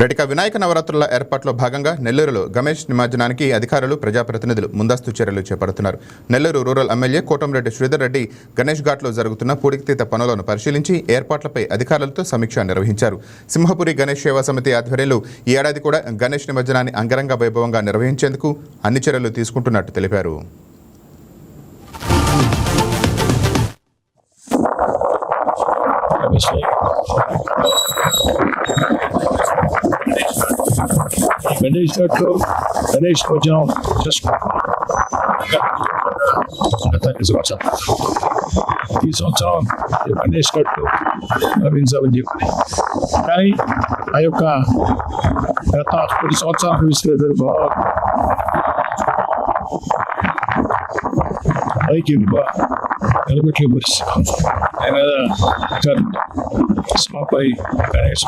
రెటిక వినాయక నవరాత్రుల ఏర్పాట్లో భాగంగా నెల్లూరులో గణేష్ నిమజ్జనానికి అధికారులు ప్రజాప్రతినిధులు ముందస్తు చర్యలు చేపడుతున్నారు. నెల్లూరు రూరల్ ఎమ్మెల్యే కోటంరెడ్డి శ్రీధర్ రెడ్డి గణేష్ ఘాట్లో జరుగుతున్న పూడికతీత పనులను పరిశీలించి ఏర్పాట్లపై అధికారులతో సమీక్ష నిర్వహించారు. సింహపురి గణేష్ సేవా సమితి ఆధ్వర్యంలో ఈ ఏడాది కూడా గణేష్ నిమజ్జనాన్ని అంగరంగ వైభవంగా నిర్వహించేందుకు అన్ని చర్యలు తీసుకుంటున్నట్టు తెలిపారు. గణేష్ ఘాట్లో గణేష్ భోజనం ఈ సంవత్సరం గణేష్ ఘాట్లో నవీంచాలని చెప్పి కానీ ఆ యొక్క గత కొన్ని సంవత్సరాల విశ్లేషణ ఐక్యం నిలబెట్టే పరిస్థితి స్మాపై గణేష్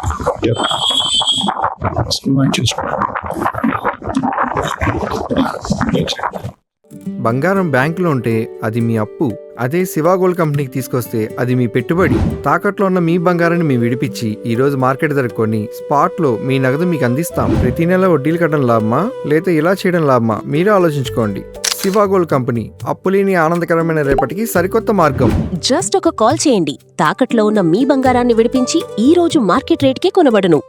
బంగారం బ్యాంకులో ఉంటే అది మీ అప్పు, అదే శివ గోల్డ్ కంపెనీకి తీసుకొస్తే అది మీ పెట్టుబడి. తాకట్లో ఉన్న మీ బంగారాన్ని మేము విడిపించి ఈ రోజు మార్కెట్ ధర కొని స్పాట్లో మీ నగదు మీకు అందిస్తాం. ప్రతి నెల వడ్డీలు కట్టడం లాభమా లేదా ఇలా చేయడం లాభమా మీరే ఆలోచించుకోండి. శివ గోల్డ్ కంపెనీ, అప్పులేని ఆనందకరమైన రేపటికి సరికొత్త మార్గం. జస్ట్ ఒక కాల్ చేయండి. తాకట్లో ఉన్న మీ బంగారాన్ని విడిపించి ఈ రోజు మార్కెట్ రేట్కే కొనబడును.